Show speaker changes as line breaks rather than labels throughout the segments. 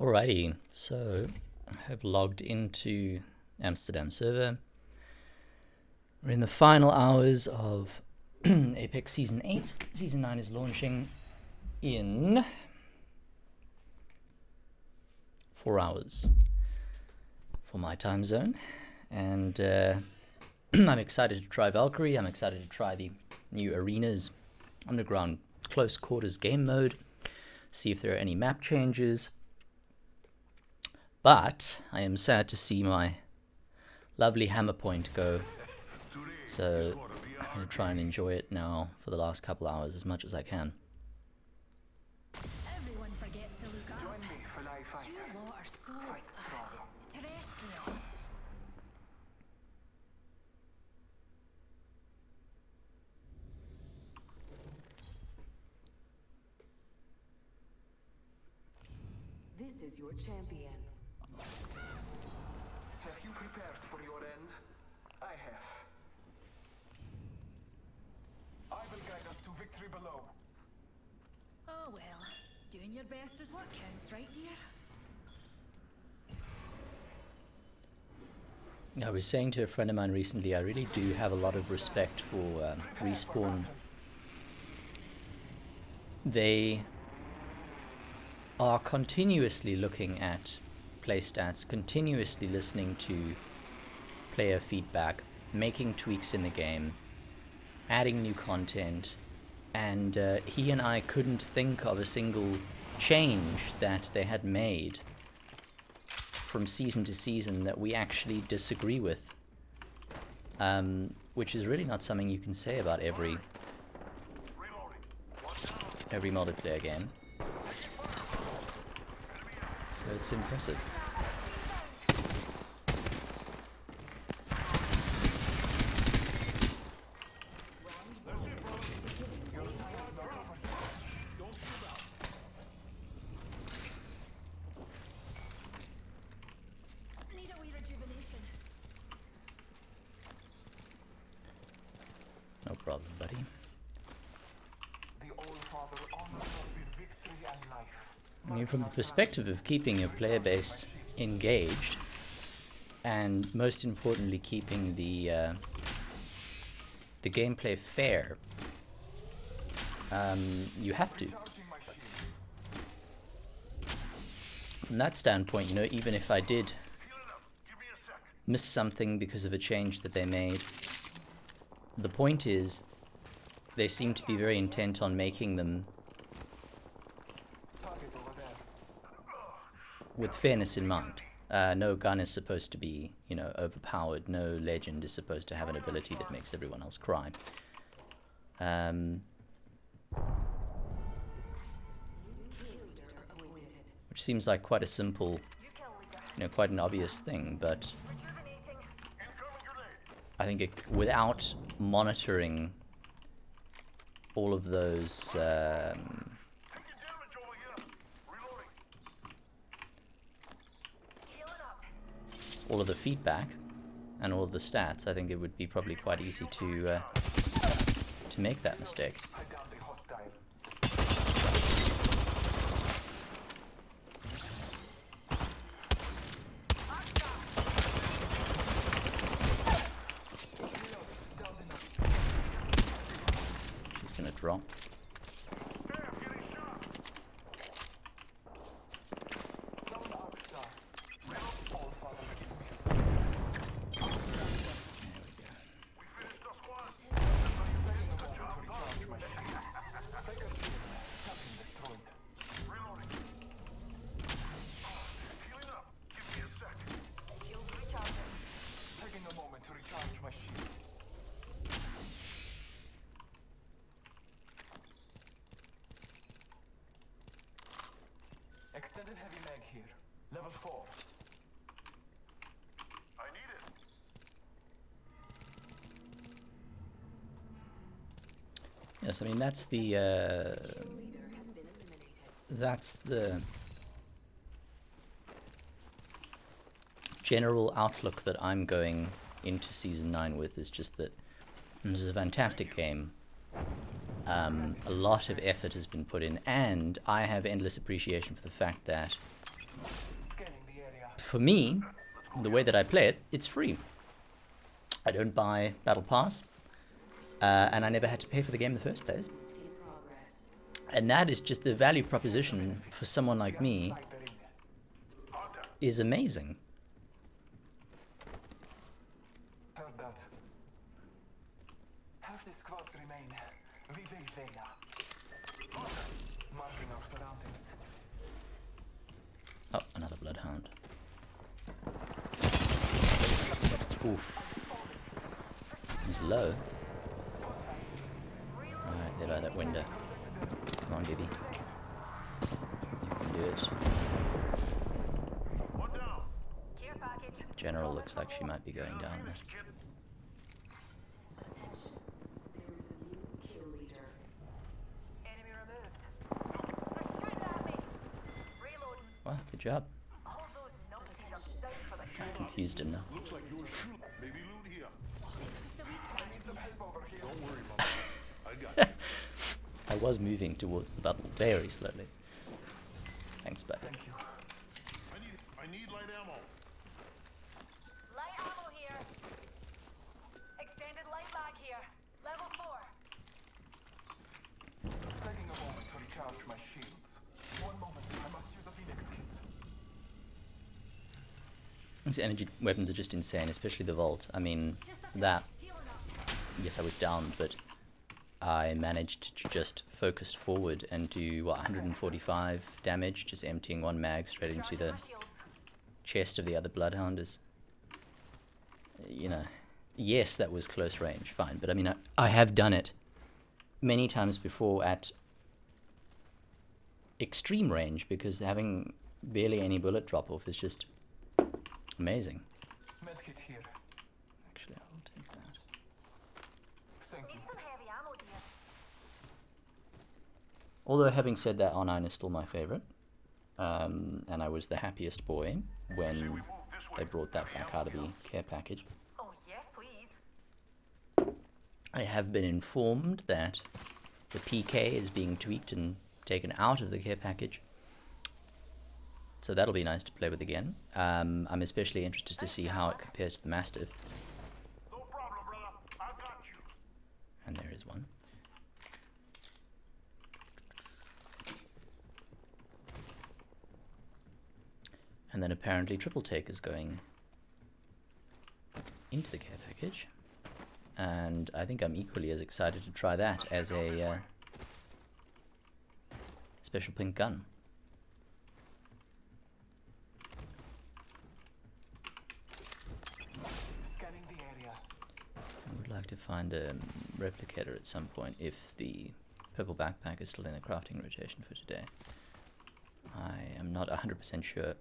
Alrighty, so I have logged into Amsterdam server. We're in the final hours of Apex Season 8. Season 9 is launching in 4 hours for my time zone. And I'm excited to try Valkyrie. I'm excited to try the new Arenas Underground Close Quarters game mode. See if there are any map changes. But I am sad to see my lovely Hammerpoint go. So I'm going to try and enjoy it now for the last couple hours as much as I can.
Everyone forgets to look up. Join me, fellow fighter. You lot are so terrestrial.
This is your champion.
Have you prepared for your end? I have. I will guide us to victory below.
Oh well, doing your best is what counts, right, dear?
I was saying to a friend of mine recently, I really do have a lot of respect for Respawn. They are continuously looking at play stats, continuously listening to player feedback, making tweaks in the game, adding new content, and he and I couldn't think of a single change that they had made from season to season that we actually disagree with, which is really not something you can say about every multiplayer game. So it's impressive.
Need a wee rejuvenation.
No problem, buddy.
The All-Father honors us with victory and life.
I mean, from the perspective of keeping your player base engaged, and most importantly, keeping the gameplay fair, you have to. From that standpoint, you know, even if I did miss something because of a change that they made, the point is, they seem to be very intent on making them with fairness in mind. No gun is supposed to be, you know, overpowered. No legend is supposed to have an ability that makes everyone else cry. Which seems like quite a simple, you know, quite an obvious thing, but I think without monitoring all of those all of the feedback and all of the stats, I think it would be probably quite easy to make that mistake. She's gonna drop.
Extended heavy mag here. Level 4. I need it.
Yes, I mean that's the general outlook that I'm going into Season 9 with, is just that this is a fantastic game. A lot of effort has been put in, and I have endless appreciation for the fact that
Scanning the area.
For me, the way that I play it, it's free. I don't buy Battle Pass, and I never had to pay for the game in the first place. And that is just the value proposition for someone like me is amazing.
Heard that. Half the squads remain. We will fail. Marking our surroundings.
Oh, another bloodhound. Oof. He's low. Alright, they're by that window. Come on, Gibby. You can do it. General looks like she might be going down there.
Attention. There is a new kill leader.
Enemy removed. They're shooting at me. Reloading.
Well, good job.
All those numpties are down for the
I confused him now.
Looks like you were shooting. Maybe loot here.
Some help over here.
Don't worry about it. I got you.
I was moving towards the bubble very slowly. Thanks, bud.
Thank you.
I need light ammo.
light ammo here. Extended light mag here. Level 4.
Taking a moment to recharge my shields. One moment, I must use a Phoenix kit.
These energy weapons are just insane, especially the Vault. I mean, that, yes, I was down, but I managed to just focus forward and do, what, 145 damage, just emptying one mag straight into the chest of the other Bloodhound is, you know, yes, that was close range, fine, but I mean, I have done it many times before at extreme range, because having barely any bullet drop off is just amazing.
Medkit here.
Actually, I will take that.
Thank you.
Need some heavy ammo, dear.
Although, having said that, R9 is still my favorite, and I was the happiest boy when they brought that back out of the care package.
Oh, yes, please.
I have been informed that the PK is being tweaked and taken out of the care package, so that'll be nice to play with again. I'm especially interested to see how it compares to the Mastiff.
No problem, brother. I got you.
And there is one. And then apparently Triple Take is going into the care package. And I think I'm equally as excited to try that as a special pink gun.
Scanning the area.
I would like to find a replicator at some point if the purple backpack is still in the crafting rotation for today. I am not 100% sure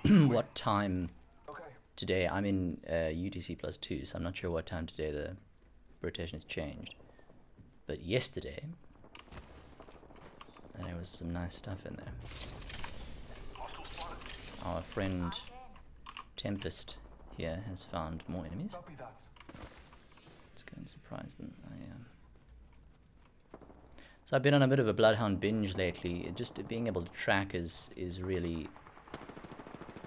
what time
Okay.
today. I'm in UTC plus 2, so I'm not sure what time today the rotation has changed. But yesterday, there was some nice stuff in there. Our friend Tempest here has found more enemies.
Copy that.
Let's go and surprise them. So I've been on a bit of a Bloodhound binge lately. Just being able to track is really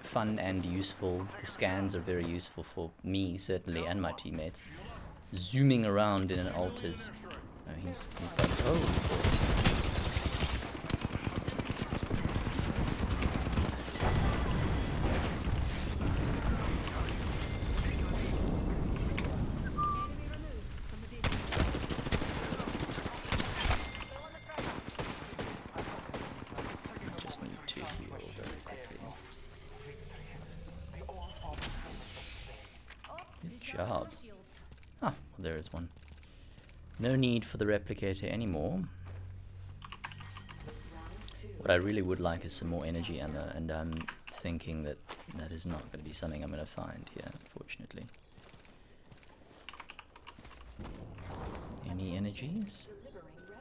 fun and useful. The scans are very useful for me, certainly, and my teammates. Zooming around in an alters. Oh, he's got. Oh! Just need to heal very quickly. Good job. Ah, well, there is one. No need for the replicator anymore. What I really would like is some more energy ammo, and I'm thinking that that is not going to be something I'm going to find here, unfortunately. Any energies?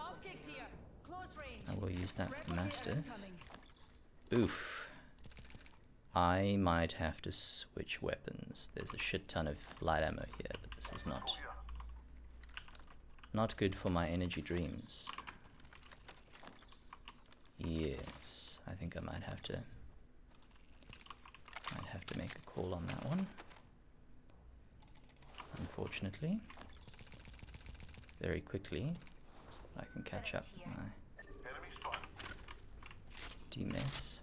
Optics here. Close range.
I will use that for the Mastiff. Oof. I might have to switch weapons. There's a shit ton of light ammo here, but this is not good for my energy dreams. Yes, I think I might have to to make a call on that one. Unfortunately. Very quickly. So that I can catch up with my
Enemy spot.
teammates.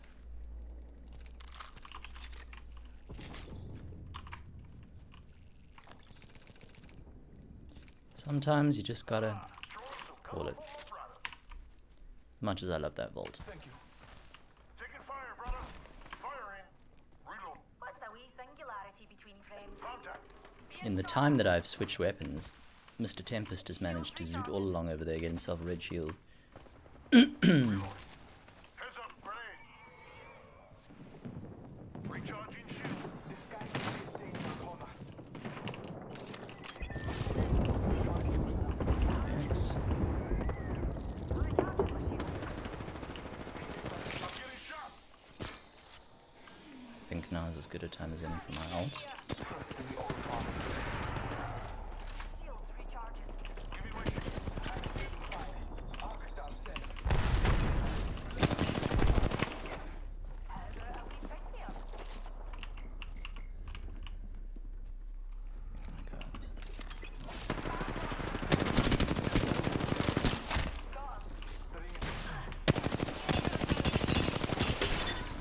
Sometimes you just gotta call it. Much as I love that vault.
Thank you.
Taking fire, brother. Firing. Reload.
What's a wee singularity between friends?
Contact.
In the time that I've switched weapons, Mr. Tempest has managed to zoot all along over there, get himself a red shield.
Heads up, grenade. Recharging shield.
This guy is in danger upon us.
Thanks.
I'm getting shot.
I think now is as good a time as any for my ult.
Trust in the All Father.
Shields recharging.
Give me my shield.
Arc star sent.
How about a wee pick-me-up?
Oh my god.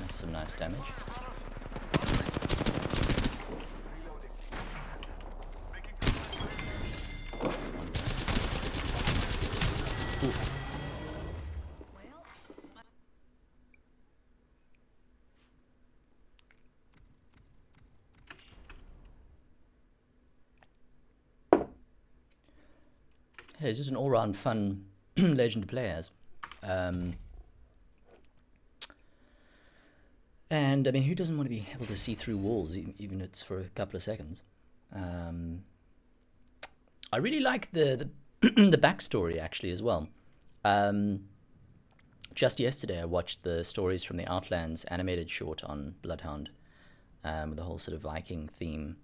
That's some nice damage. That's one down. Ooh.
Well,
Hey, it's just an all-round fun legend to play as. And I mean, who doesn't want to be able to see through walls, even if it's for a couple of seconds? I really like the the backstory actually as well. Just yesterday, I watched the stories from the Outlands animated short on Bloodhound, with the whole sort of Viking theme,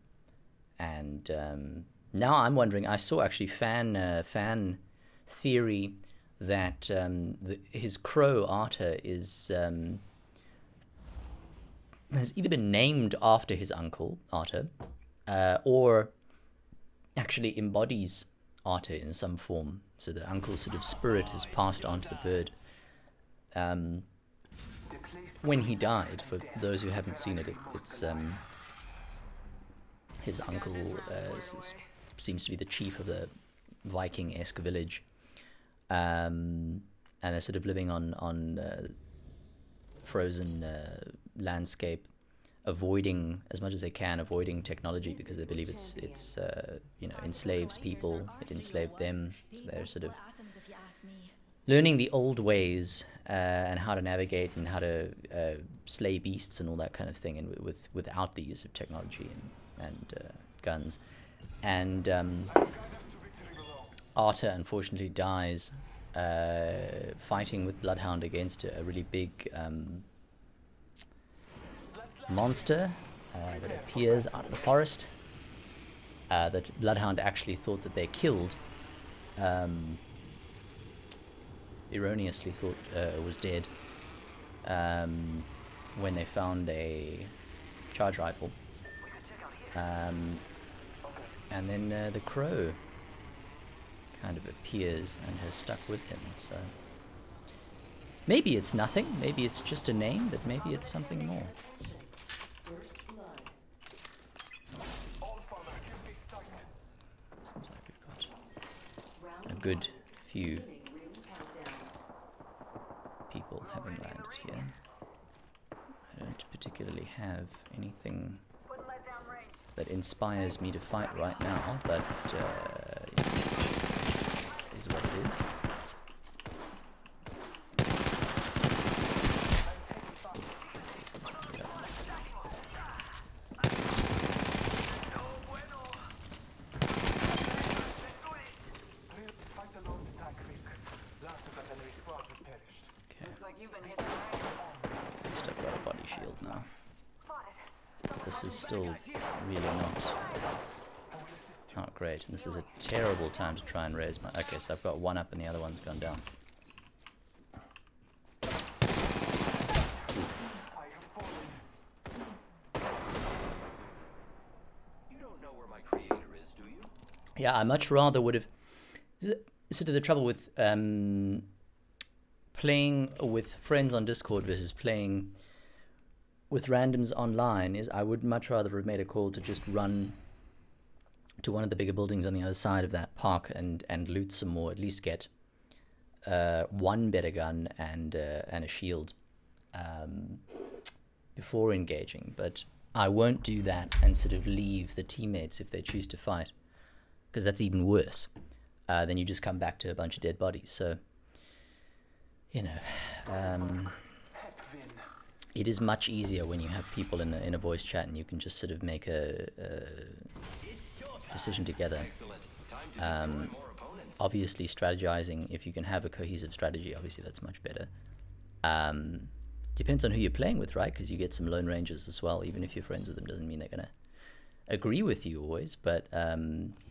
and now I'm wondering. I saw actually fan theory that his crow Arthur is has either been named after his uncle Arthur, or actually embodies Arthur in some form. So the uncle's sort of spirit is passed on to the bird. When he died, for those who haven't seen it, it's his uncle seems to be the chief of the Viking-esque village, and they're sort of living on frozen landscape, avoiding as much as they can, avoiding technology because they believe it's enslaves people. It enslaved them, so they're sort of
atoms, if you ask me.
learning the old ways and how to navigate and how to slay beasts and all that kind of thing, and without the use of technology and guns. And Arthur unfortunately dies fighting with Bloodhound against a really big monster that appears out of the forest, that Bloodhound actually thought that they killed, erroneously thought was dead, when they found a charge rifle. And then the crow kind of appears and has stuck with him, so maybe it's nothing, maybe it's just a name, but maybe it's something more.
First blood.
Seems like we've got
Round
a good few
beginning ring countdown.
people having landed here. I don't particularly have anything
Wouldn't let down range.
that inspires me to fight right now, but this is what it is.
Fight alone in Tag Creek. Last of that enemy squad was perished.
Okay,
Looks like you've been hit tonight.
at least I've got a body shield now.
Spotted.
This is still really
I will assist you.
not great, and this is a terrible time to try and raise my... Okay, so I've got one up and the other one's gone down.
I have fallen.
Yeah, I much rather would have. Sort of the trouble with playing with friends on Discord versus playing with randoms online is I would much rather have made a call to just run to one of the bigger buildings on the other side of that park and loot some more, at least get one better gun and a shield before engaging. But I won't do that and sort of leave the teammates if they choose to fight, because that's even worse. Then you just come back to a bunch of dead bodies. So, you know, it is much easier when you have people in a voice chat and you can just sort of make a decision together. Obviously, strategizing, if you can have a cohesive strategy, obviously that's much better. Depends on who you're playing with, right? Because you get some lone rangers as well. Even if you're friends with them, doesn't mean they're going to agree with you always, but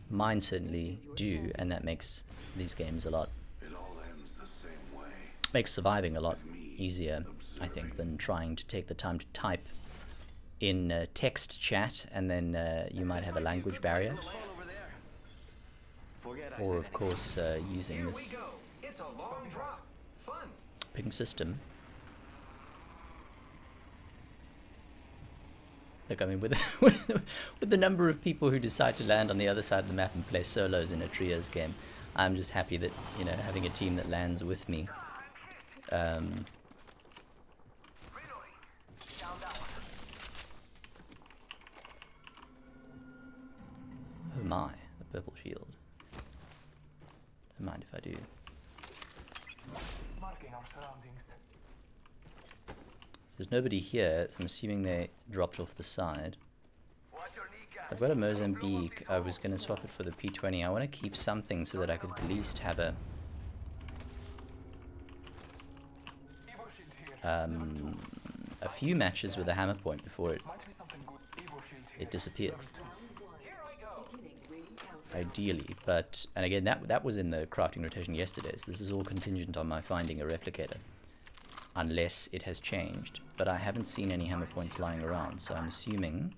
mine certainly do, and that makes these games a lot, makes surviving a lot easier, I think, than trying to take the time to type in text chat, and then you might have a language barrier, or of course using this ping system. Look, I mean, with the number of people who decide to land on the other side of the map and play solos in a trios game, I'm just happy that, you know, having a team that lands with me. Oh my, a purple shield. Don't mind if I do.
Marking our surroundings.
There's nobody here, so I'm assuming they dropped off the side. I've got a Mozambique. I was going to swap it for the P20. I want to keep something so that I could at least have a few matches with a Hammerpoint before it disappears. Ideally, but, and again, that was in the crafting rotation yesterday, so this is all contingent on my finding a replicator, unless it has changed. But I haven't seen any hammer points lying around, so I'm assuming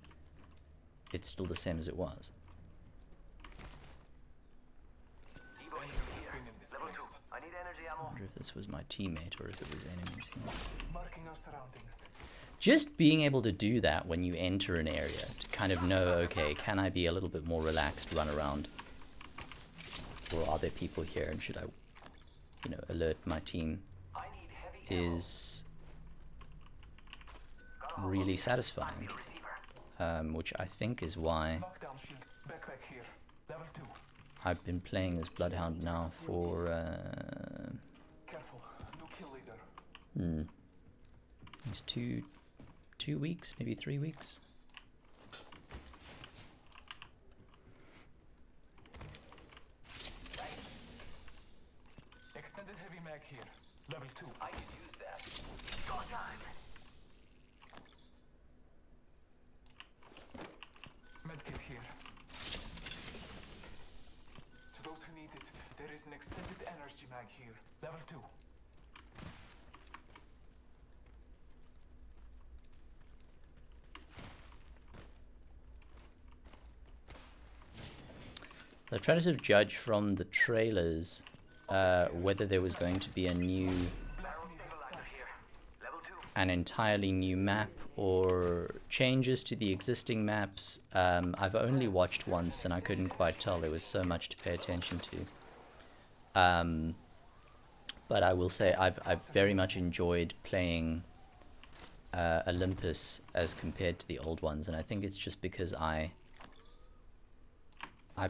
it's still the same as it was. I wonder if this was my teammate or if it was enemies here.
Marking our surroundings.
Just being able to do that when you enter an area, to kind of know, okay, can I be a little bit more relaxed, run around, or are there people here, and should I, you know, alert my team, is really satisfying, which I think is why I've been playing as Bloodhound now for it's two weeks, maybe 3 weeks.
Extended heavy mag here. Level 2. I can use that. Go time. Medkit here. To those who need it, there is an extended energy mag here. Level 2.
I tried to sort of judge from the trailers whether there was going to be an entirely new map or changes to the existing maps. I've only watched once and I couldn't quite tell. There was so much to pay attention to. But I will say I've very much enjoyed playing Olympus as compared to the old ones, and I think it's just because I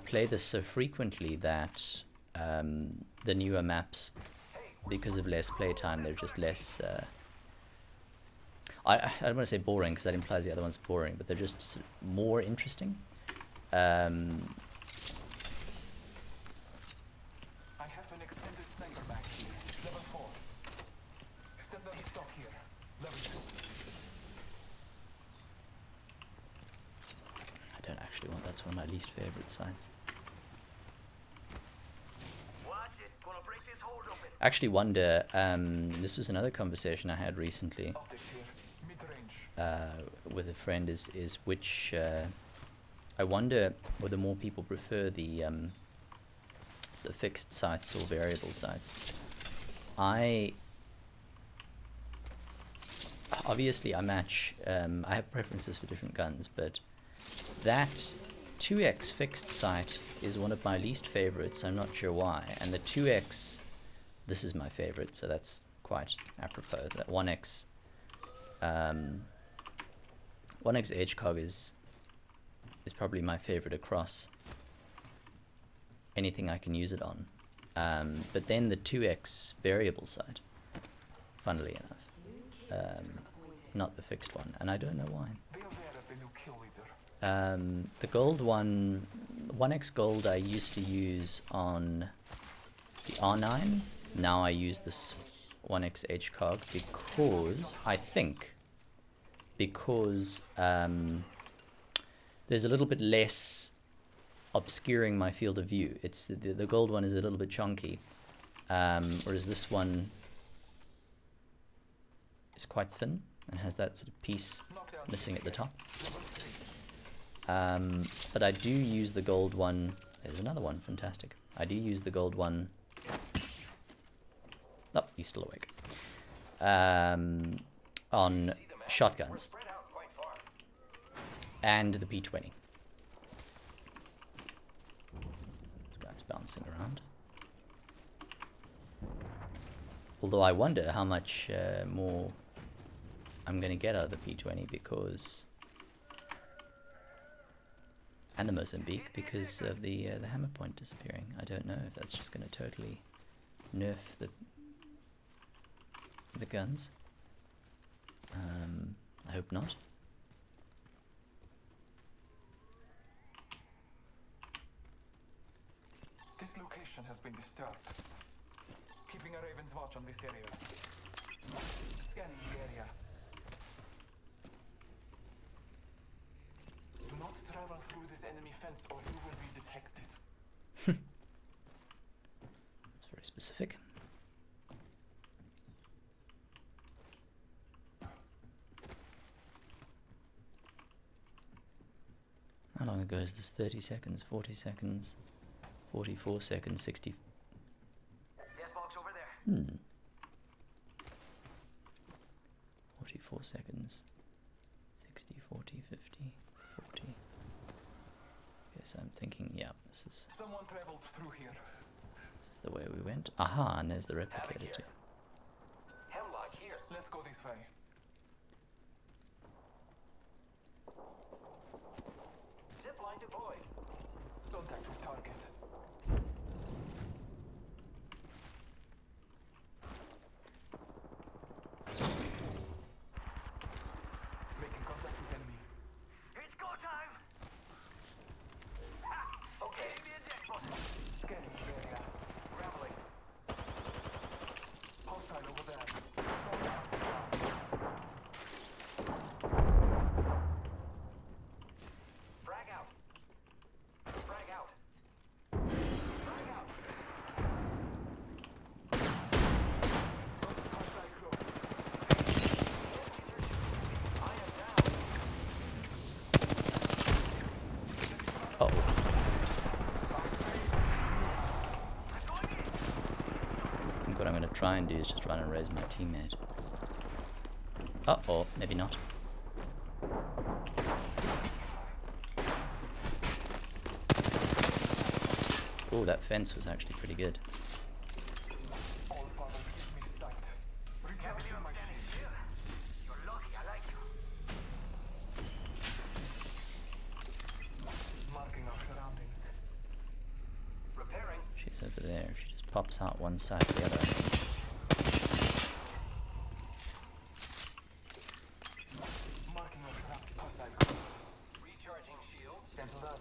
play this so frequently that the newer maps, because of less playtime, they're just less... I don't want to say boring, because that implies the other ones are boring, but they're just more interesting.
I have an extended sniper mag here. Level 4. Extended stock here. Level 2.
I don't actually want, that's one of my least favorite sides. I actually wonder, this was another conversation I had recently with a friend, is which I wonder whether more people prefer the fixed sights or variable sights. Obviously I match, I have preferences for different guns, but that 2x fixed sight is one of my least favorites. I'm not sure why. And the 2x, this is my favorite, so that's quite apropos. That 1x, 1x edge cog is probably my favorite across anything I can use it on. But then the 2x variable sight, funnily enough, not the fixed one, and I don't know why.
Be aware of the new kill leader.
The gold one, 1x gold I used to use on the R9. Now I use this 1x edge cog because, I think, because there's a little bit less obscuring my field of view. It's the gold one is a little bit chunky, whereas this one is quite thin and has that sort of piece missing at the top. But I do use the gold one. There's another one, fantastic. I do use the gold one. Oh, he's still awake. On shotguns and the P20. This guy's bouncing around. Although I wonder how much more I'm going to get out of the P20 because... and the Mozambique because of the Hammerpoint disappearing. I don't know if that's just going to totally nerf the guns. I hope not.
This location has been disturbed. Keeping a Raven's watch on this area. Scanning the area. Do not travel through this enemy fence or you will be detected.
It's very specific. How long ago is this? 30 seconds, 40 seconds, 44 seconds, 60.
Death box over there.
44 seconds, 60, 40, 50, 40. Yes, I'm thinking, yeah, this is
Someone traveled through here.
the way we went. Aha, and there's the replicator too.
Hemlock here.
Let's go this way.
Zipline deployed.
Contact with target. Making contact with enemy.
It's go time. Ha! Okay. Give me a deck button.
Scanning the area.
Graveling.
Hostile over there.
Frag out. Frag out. Frag out.
Hostile close.
Enemies are shooting me. I am down.
Oh,
I'm going in.
I think what I'm going to try and do is just run and raise my teammate. Uh-oh, maybe not. Oh, that fence was actually pretty good.
All father, give me sight. Recharging my shield.
You're lucky. I like you.
Marking our surroundings.
Repairing.
She's over there. She just pops out one side to the other.
Marking our surroundings. Hostile close.
Recharging shields.
Cancel that.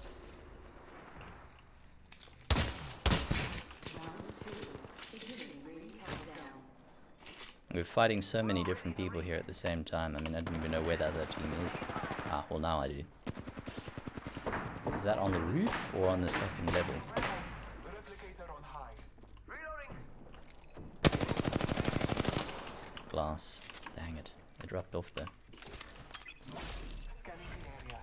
We're fighting so many different people here at the same time. I mean, I don't even know where the other team is. Ah, well now I do. Is that on the roof or on the second level?
Replicator on high.
Reloading.
Glass. Dang it. They dropped off there.
Scanning the area.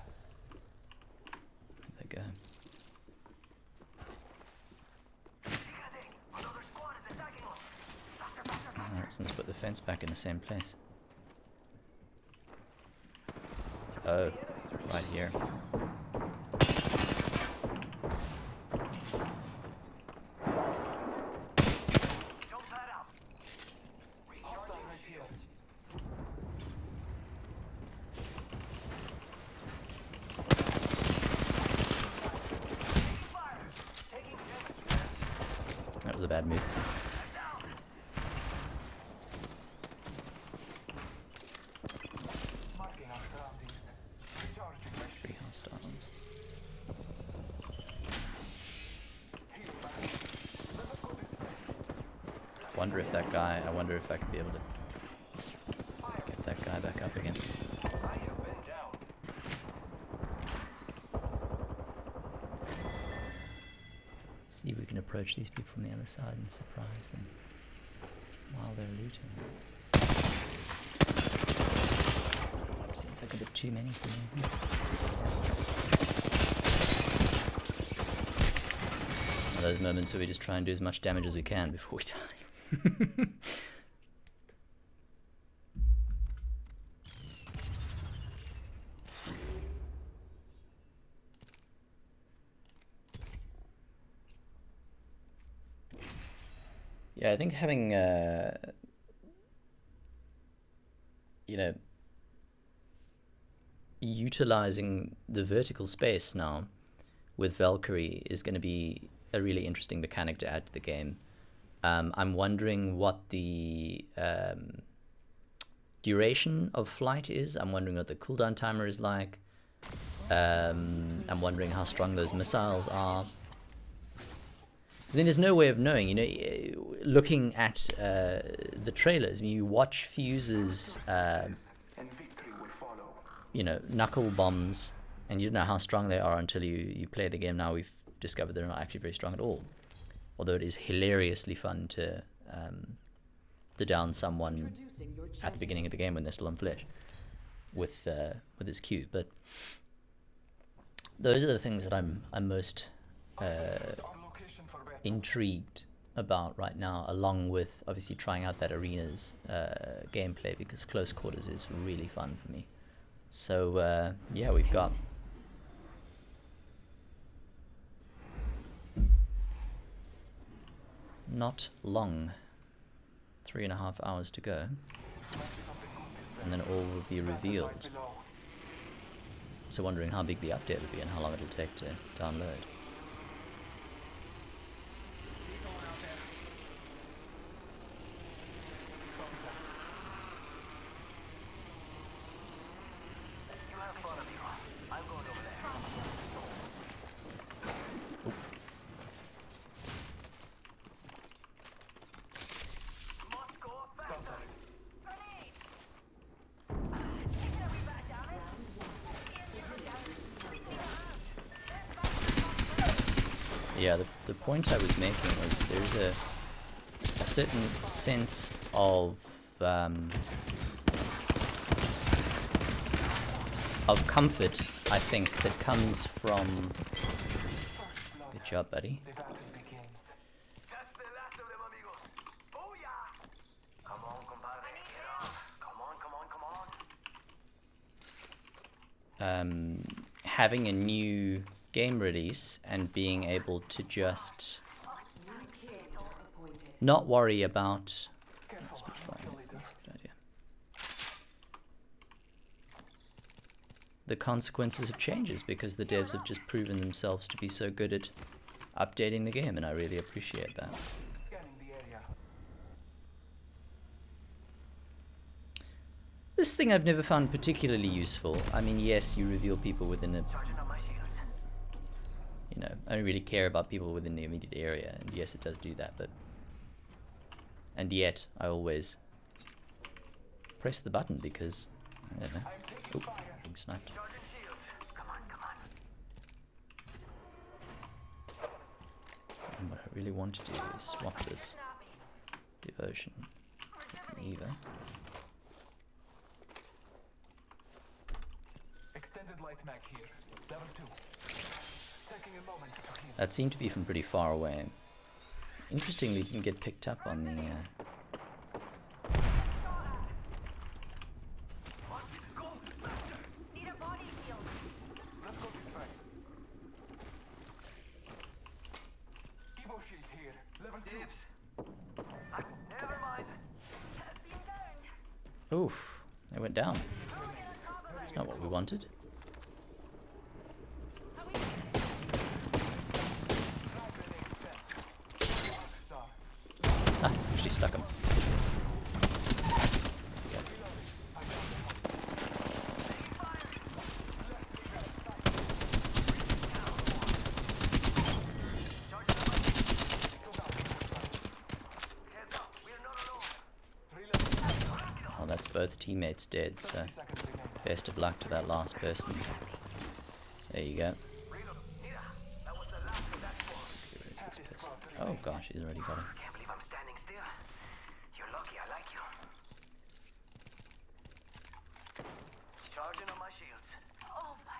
accident to put the fence back in the same place. Oh, right here.
Jump that out. Recharging my shields. Taking fire. Taking damage, man.
That was a bad move.
Marking our surroundings. Recharging my
3
shield.
hostiles.
Heal back. Let us go this way.
I wonder if that guy, I wonder if I could be able to get that guy back up again.
I have been down.
See if we can approach these people from the other side and surprise them while they're looting. Seems like a bit too many for me. One of those moments where we just try and do as much damage as we can before we die. Yeah, I think having, you know, utilizing the vertical space now with Valkyrie is going to be a really interesting mechanic to add to the game. I'm wondering what the duration of flight is. I'm wondering what the cooldown timer is like. I'm wondering how strong those missiles are. I mean, there's no way of knowing, you know, looking at the trailers. I mean, you watch Fuse's,
And victory will follow.
you know, knuckle bombs, and you don't know how strong they are until you play the game. Now we've discovered they're not actually very strong at all. Although it is hilariously fun to down someone at the beginning of the game when they're still on flesh with his Q. But those are the things that I'm most
Our location for better.
intrigued about right now, along with obviously trying out that arenas gameplay, because close quarters is really fun for me. So yeah, we've got not long, 3.5 hours to go, and then all will be revealed.
Below.
So wondering how big the update will be and how long it'll take to download.
You have fun, amigo. I'm going over there. Must go up faster.
Contact.
Yeah, the point I was making was there's a certain sense of comfort, I think, that comes from. Good job, buddy.
The battle begins.
That's the last of them, amigos. Booyah! Come on, compadre. Get up. Come on, come on, come on.
Having a new game release and being able to just not worry about.
Careful.
That's a good idea. The consequences of changes, because the devs have just proven themselves to be so good at updating the game, and I really appreciate that.
Scanning the area.
This thing I've never found particularly useful. I mean, yes, you reveal people within a,
Charging up my shields.
you know, I don't really care about people within the immediate area, and yes, it does do that, but, and yet, I always press the button because, I don't know,
I'm taking fire.
being sniped.
Charging shields. Come on, come on.
And what I really want to do is swap this devotion with Eva.
Extended light mag here. Level 2. Taking a moment to heal.
That seemed to be from pretty far away. Interestingly, it didn't get picked up on the
here. Level 2.
Dibs. Never mind.
Being downed.
Oof, they went down. That's not what we wanted.
Frag grenade set. Rockstar.
Ah, actually stuck him.
Heads up. We're not alone.
Oh, that's both teammates dead, so
30 seconds remaining.
best of luck to that last person. There you go.
Reload. Here. That was the last of that squad.
Where is this person? Oh gosh, he's already got him.
Can't believe I'm standing still. You're lucky I like you. Charging on my shields.
Oh my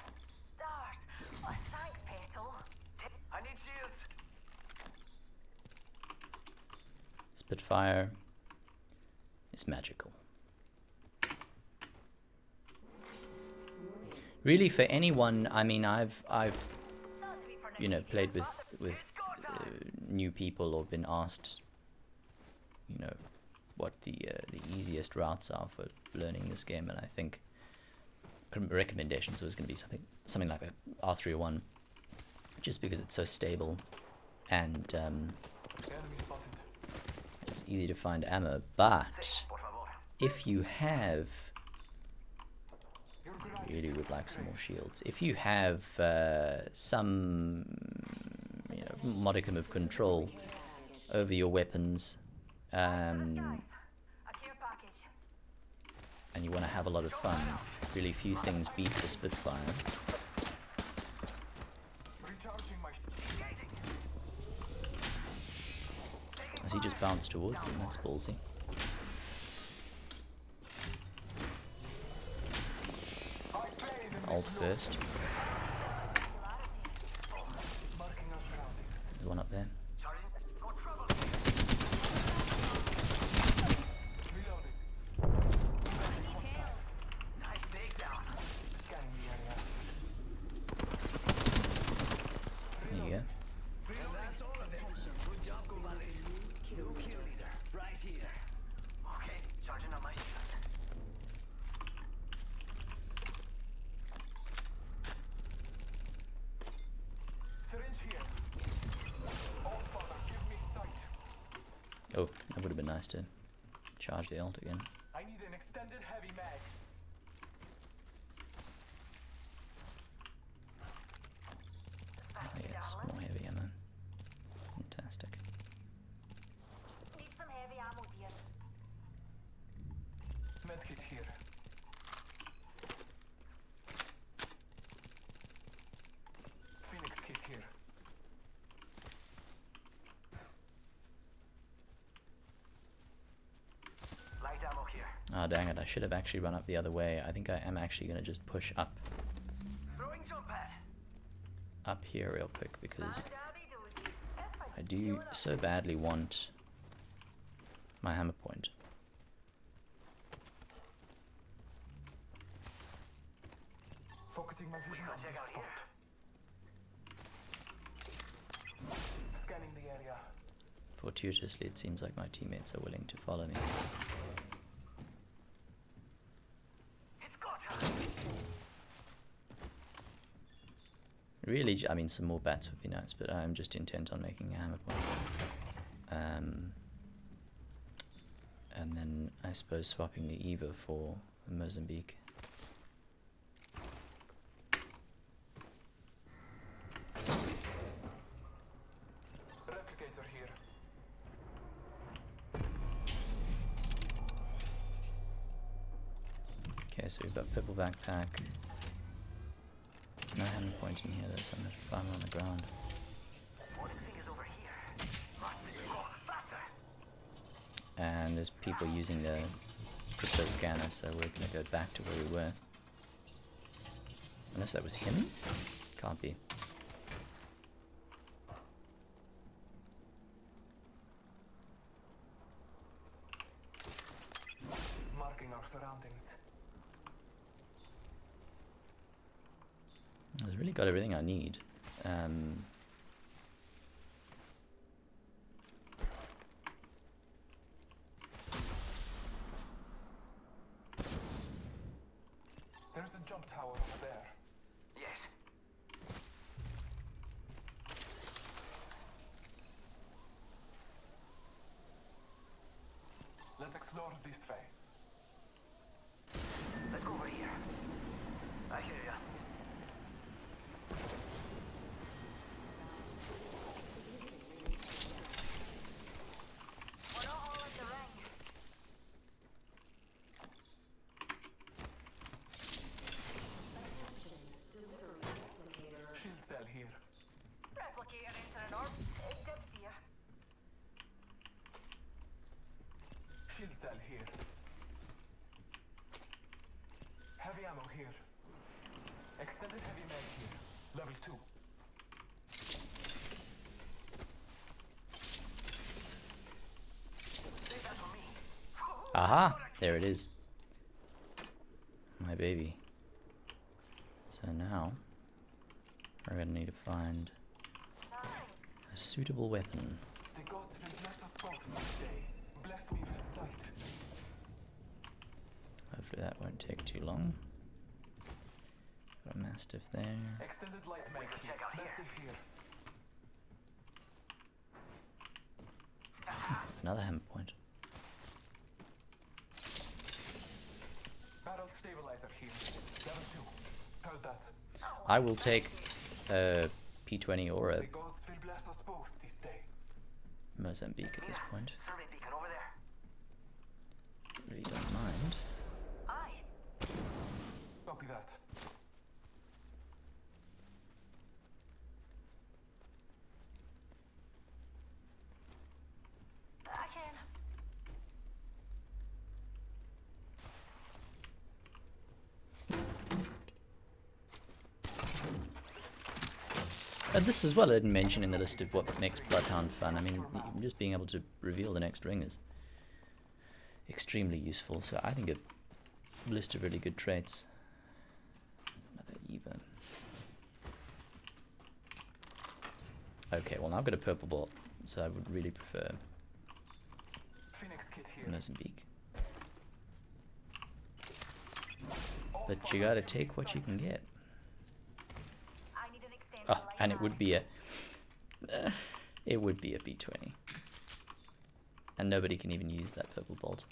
stars. Oh, thanks, Petal.
I need shields.
Spitfire is magical. Really, for anyone, I mean, I've you know, played with new people or been asked, you know, what the easiest routes are for learning this game, and I think recommendations was going to be something like a R301, just because it's so stable and
Enemy spotted.
it's easy to find ammo. But
Por favor.
if you have,
Your grenade.
really would like some more shields. If you have some, you know, modicum of control over your weapons,
A care package.
and you want to have a lot of fun, really few things beat the Spitfire.
Recharging my
As he just bounced towards them, that's ballsy. Ult first.
marking our surroundings.
There's one up there.
Charging. Got trouble.
Reloading.
Nice takedown.
Scanning the area.
There you go.
That's all of it. Good job, Commander. New kill leader. Right here. Okay, charging on my shields.
Syringe here. All father, give me sight.
Oh, that would have been nice to charge the ult again.
I need an extended heavy mag.
Oh yes, more heavy ammo. Fantastic.
Need some heavy ammo, dear.
Medkit here. Phoenix kit here.
Light ammo here.
Ah, dang it, I should have actually run up the other way. I think I am actually going to just push up
Throwing jump pad.
here real quick, because
Dabby dozy.
I do so badly want my hammer point.
Focusing my vision on
Check
this
out
spot. Scanning the area.
Fortuitously, it seems like my teammates are willing to follow me.
It's got her.
Really, I mean, some more bats would be nice, but I'm just intent on making a hammer point. And then I suppose swapping the Eva for Mozambique.
Replicator here.
Okay, so we've got purple backpack. No hammer point in here, there's some farmer on the ground.
Morning thing is over here. Must be gone faster.
And there's people using the crypto scanner, so we're gonna go back to where we were. Unless that was him? Can't be.
Marking our surroundings.
I've really got everything I need.
There's a jump tower over there.
Yes.
Let's explore this way.
Let's go over here. I hear ya.
We're not all in the ring.
Delivery replicator.
Shield cell here.
Replicator into an orb. Good dear.
Shield cell here. Heavy ammo here. Extended heavy mag here. Level 2.
Save that for me.
Aha! There it is. My baby. So now, we're gonna need to find a suitable weapon.
The gods will bless us both this day. Bless me with sight.
Hopefully that won't take too long. Got a mastiff there.
Extended light mag here.
check out here.
Massive here.
Another Hammerpoint.
Barrel stabilizer here. Level 2. Heard that.
I will take a P20 or a
The gods will bless us both this day.
Mozambique at this point.
Survey beacon over there.
Really don't mind.
Aye.
Copy that.
I can.
This as well I didn't mention in the list of what makes Bloodhound fun. I mean, just being able to reveal the next ring is extremely useful, so I think a list of really good traits. Another Eva. Okay, well now I've got a purple bolt, so I would really prefer
Phoenix kit here.
Mozambique. But you gotta take what you can get.
I need an extended
Oh,
light
and it
mag.
would be a it would be a B20. And nobody can even use that purple bolt.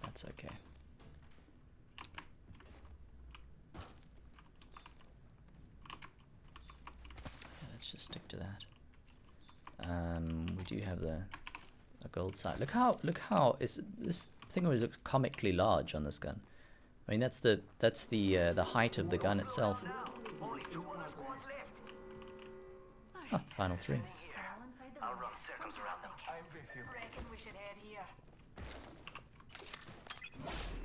That's okay. Yeah, let's just stick to that. We do have the gold sight. Look how is this thing always looks comically large on this gun. I mean that's the height of the gun itself.
Only 2 other squads left.
Huh, final 3.
Here.
All inside the
I'll
ring.
run circles around them.
I'm with you.
Reckon we should head here.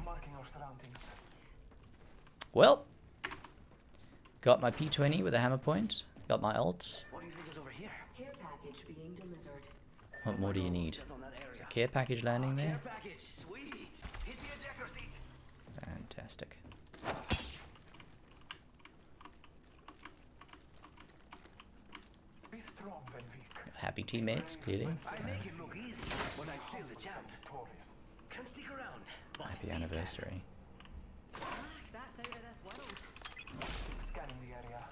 Marking our surroundings.
Well, got my P20 with a hammer point. Got my ult.
What do you think is over here?
Care package being delivered.
What more do you need?
Set on that
Is a
area.
care package landing
Care
there?
package. Sweet. Hit the ejector seat.
Fantastic.
Be strong when weak.
Happy teammates, clearly.
I make it look easy, but I'm still the champ.
Victorious.
Can stick around. But
Happy
these guys-
anniversary.
Fuck, that's out of this world.
Scanning the area.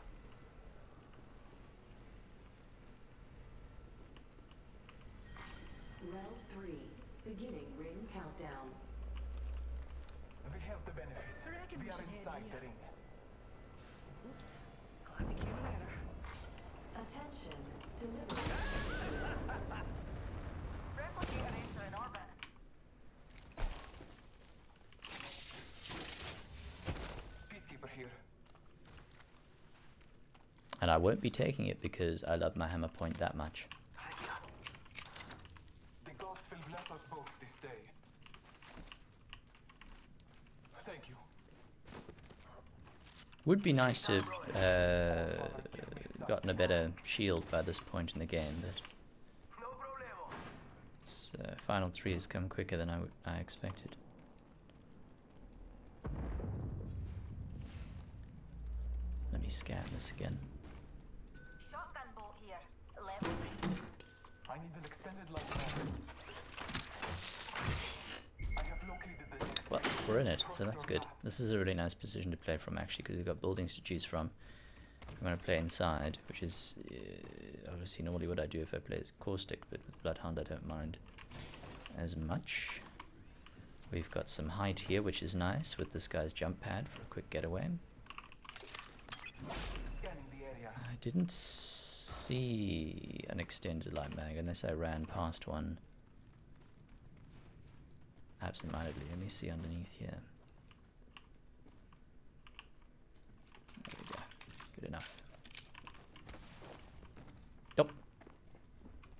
Round 3. Beginning ring countdown.
We have the benefit.
I reckon
We
we
are
should head
inside
here.
the ring.
Oops. Classic human error.
Attention. Delivery.
Replicator into an orbit.
Peacekeeper here.
And I won't be taking it because I love my hammer point that much.
Thank you.
The gods will bless us both this day. Thank you.
Would be nice to gotten a better shield by this point in the game, but
No problemo.
final 3 has come quicker than I expected. Let me scan this again.
Shotgun bolt here. Level 3.
I need an extended light mag.
we're in it, so that's good. This is a really nice position to play from, actually, because we've got buildings to choose from. I'm going to play inside, which is obviously normally what I do if I play as Caustic, but with Bloodhound I don't mind as much. We've got some height here, which is nice, with this guy's jump pad for a quick getaway.
Scanning the area.
I didn't see an extended light mag unless I ran past one absentmindedly. Let me see underneath here. There we go. Good enough. Nope.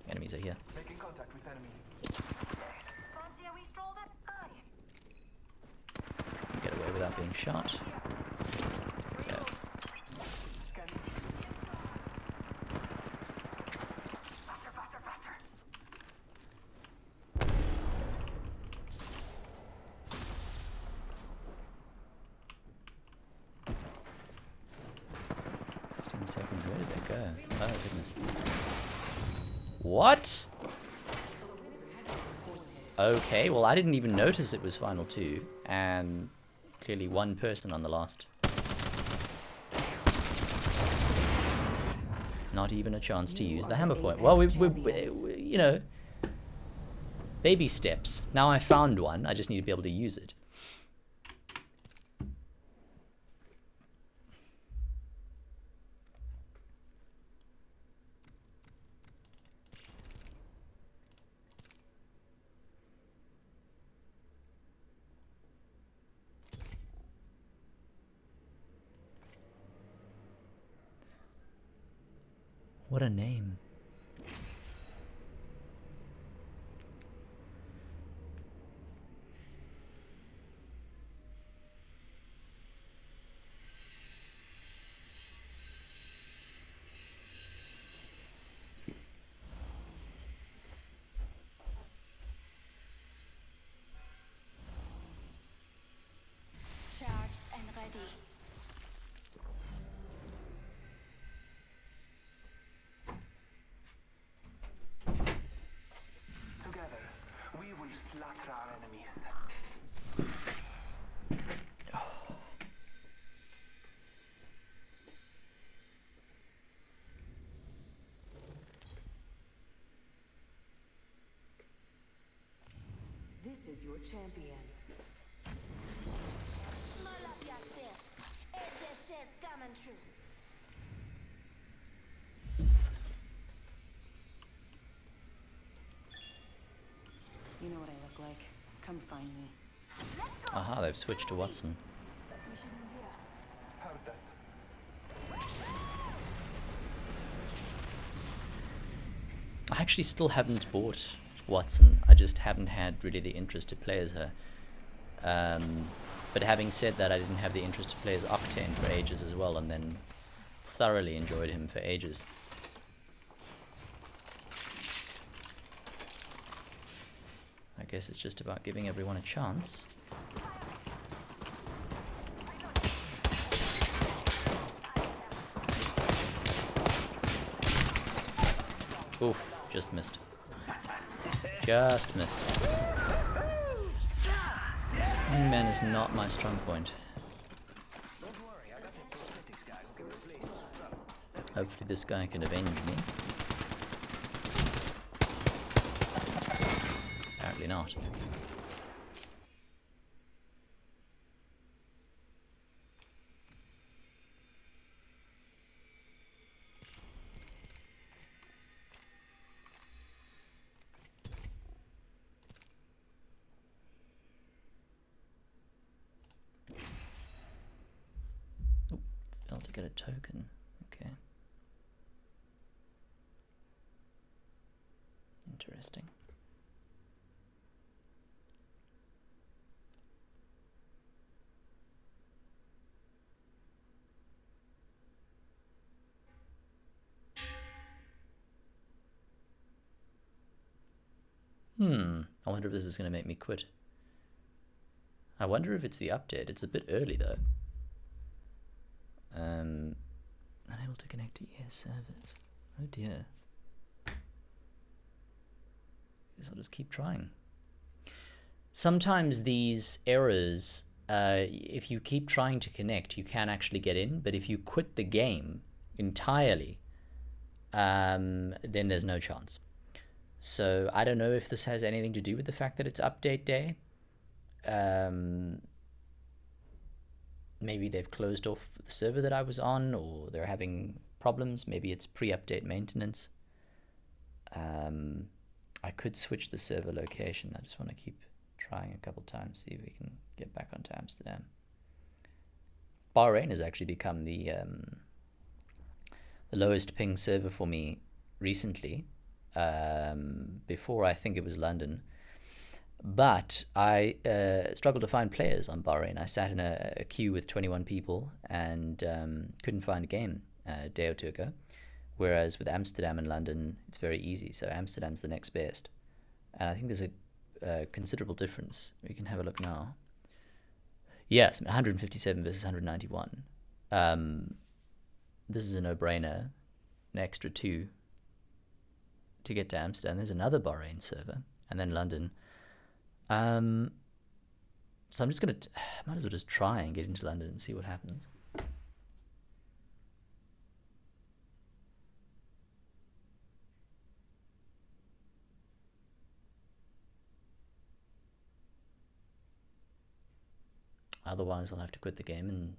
Enemies are here.
Making contact with enemy.
Fancy a wee stroll then? Aye.
Get away without being shot. Yeah.
Scanning.
Just 10 seconds. Where did they go? Oh goodness. What? Okay, well I didn't even notice it was Final 2, and clearly one person on the last. Not even a chance to use the Hammerpoint. Well, we you know, baby steps. Now I found one, I just need to be able to use it. What a name.
Charged and ready.
Together, we will slaughter our enemies.
This is your champion.
Small up yourself. HSS coming through.
You know what I look like. Come find me.
Aha, they've switched to Watson.
Mission here.
Heard that.
I actually still haven't bought Watson. I just haven't had really the interest to play as her. But having said that, I didn't have the interest to play as Octane for ages as well, and then thoroughly enjoyed him for ages. I guess it's just about giving everyone a chance. Oof, just missed. Just missed. Wingman is not my strong point. Hopefully this guy can avenge me. Apparently not. Oh, failed to get a token. Okay. Interesting. I wonder if this is going to make me quit. I wonder if it's the update. It's a bit early though. Unable to connect to ES servers. Oh dear. Guess I'll just keep trying. sometimes these errors, if you keep trying to connect, you can actually get in, but if you quit the game entirely, then there's no chance. So I don't know if this has anything to do with the fact that it's update day. Maybe they've closed off the server that I was on, or they're having problems. Maybe it's pre-update maintenance. I could switch the server location. I just want to keep trying a couple times, see if we can get back onto Amsterdam. Bahrain has actually become the lowest ping server for me recently. Before, I think it was London. But I struggled to find players on Bahrain. I sat in a queue with 21 people and couldn't find a game a day or two ago. Whereas with Amsterdam and London, it's very easy. So Amsterdam's the next best. And I think there's a considerable difference. We can have a look now. Yes, 157 versus 191. This is a no-brainer. An extra 2 to get to Amsterdam. There's another Bahrain server. And then London. So I'm just going to, might as well just try and get into London and see what happens. Otherwise, I'll have to quit the game and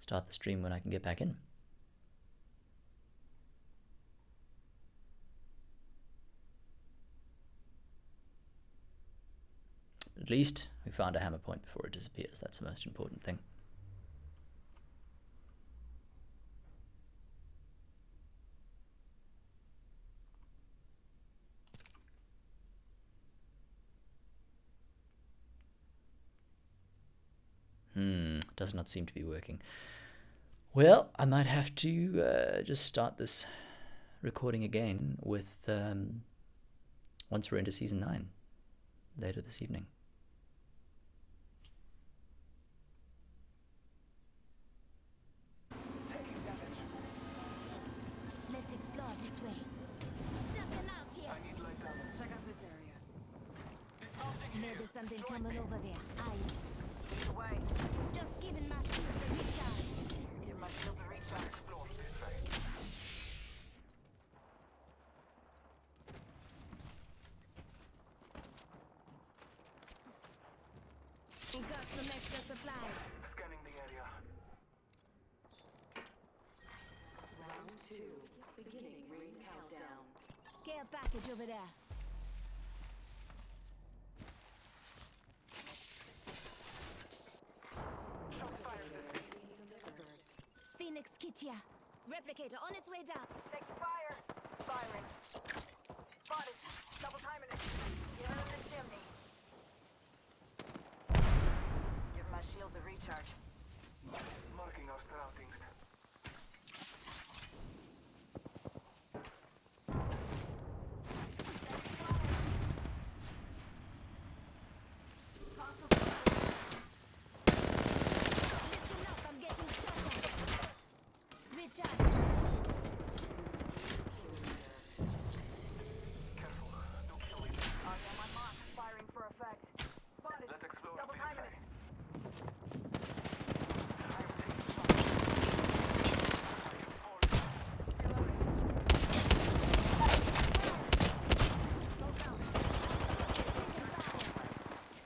start the stream when I can get back in. At least we found a hammer point before it disappears. That's the most important thing. Does not seem to be working. Well, I might have to just start this recording again with once we're into season 9 later this evening.
Taking damage.
Let's explore this way. Ducking out here.
I need light damage.
Check out this area.
Dismounting here.
Maybe something
Join
coming
me.
over there. Aye.
Away.
Just giving my shields a recharge.
Give my shield a recharge.
Explore this way.
We got some extra supplies.
Scanning the area.
Round 2. Beginning ring countdown.
Care package over there. Phoenix kit here. Replicator on its way down.
Taking fire. Firing. Spotted. Double timing it. Giving him the chimney. Give my shields a recharge.
Marking our surroundings.
Listen up, I'm getting shot at. Recharge my shields.
Careful. No killing.
Already on my mark. Firing for effect. Spotted.
Let's explore
Double
this
timing
way.
it.
I'm taking shots. I can fall.
Reloading.
Go down. Taking fire.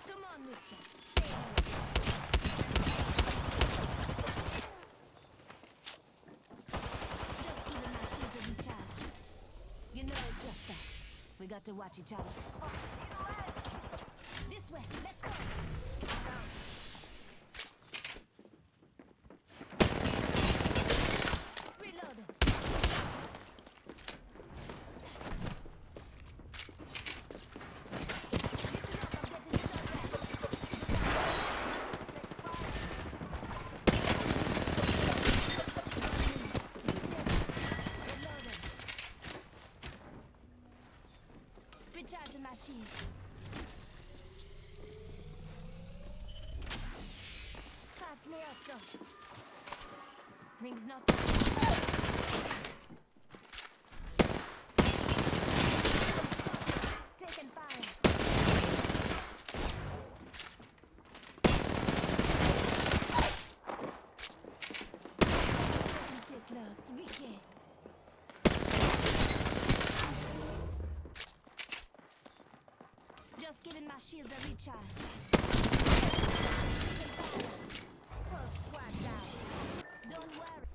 Come on, Richard. Save me. Just giving my shields a recharge. You know it just that. We got to watch each other. This way. Let's go. Reload. Listen up, I'm getting shot at. Reloading. Recharging my shield. Patch me up, though. Rings not. Taking fire.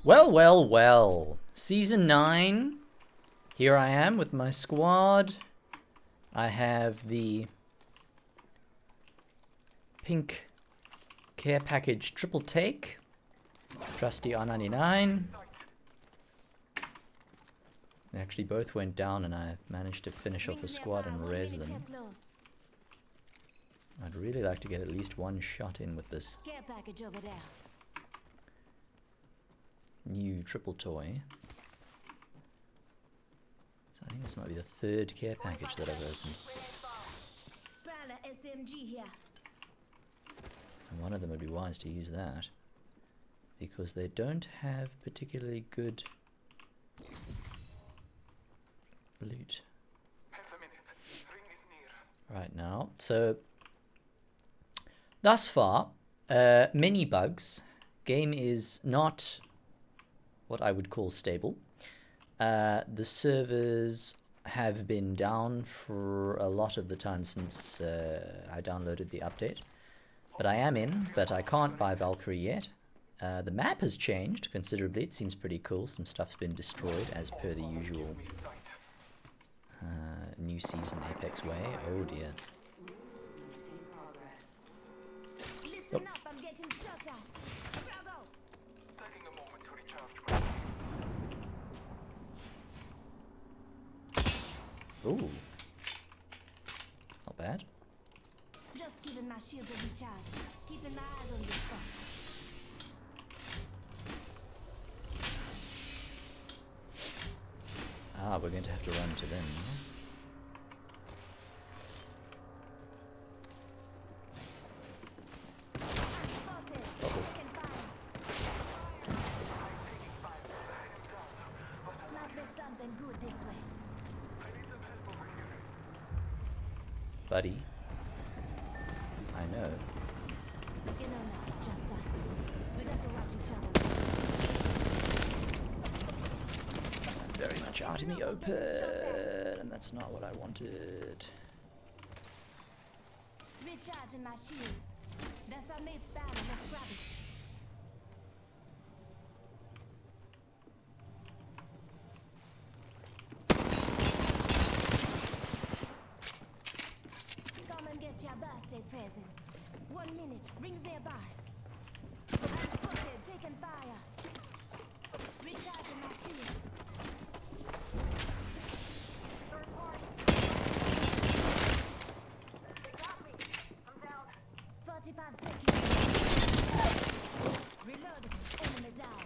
Well, well, well. Season 9. Here I am with my squad. I have the pink care package triple take. Trusty R99. They actually both went down and I managed to finish off a squad and res them. I'd really like to get at least one shot in with this
Care package over there.
new triple toy. So I think this might be the third care package that I've opened.
Prowler SMG here.
And one of them would be wise to use that, because they don't have particularly good loot
Half a minute. Ring is near.
right now. So thus far, many bugs. Game is not what I would call stable. The servers have been down for a lot of the time since I downloaded the update. But I am in, but I can't buy Valkyrie yet. The map has changed considerably. It seems pretty cool. Some stuff's been destroyed as per the usual new season Apex way. Oh dear.
Listen up, I'm getting shot at. Bravo!
Taking a moment to recharge my shields.
Ooh. Not bad.
Just giving my shields a recharge. Keeping my eyes on this stuff.
Ah, we're going to have to run to them.
Spotted. Taking fire. Might be something good this way.
Buddy. I know.
You know now, just us. We got to watch each other.
Very much out in the open, and that's not what I wanted.
Recharging my shields. That's our mate's banner. Let's grab it. Come and get your birthday present. 1 minute. Rings nearby. I'm spotted. Taking fire. Recharging my shields. Third party. They got me. I'm down. 45 seconds. Reloading. Enemy down.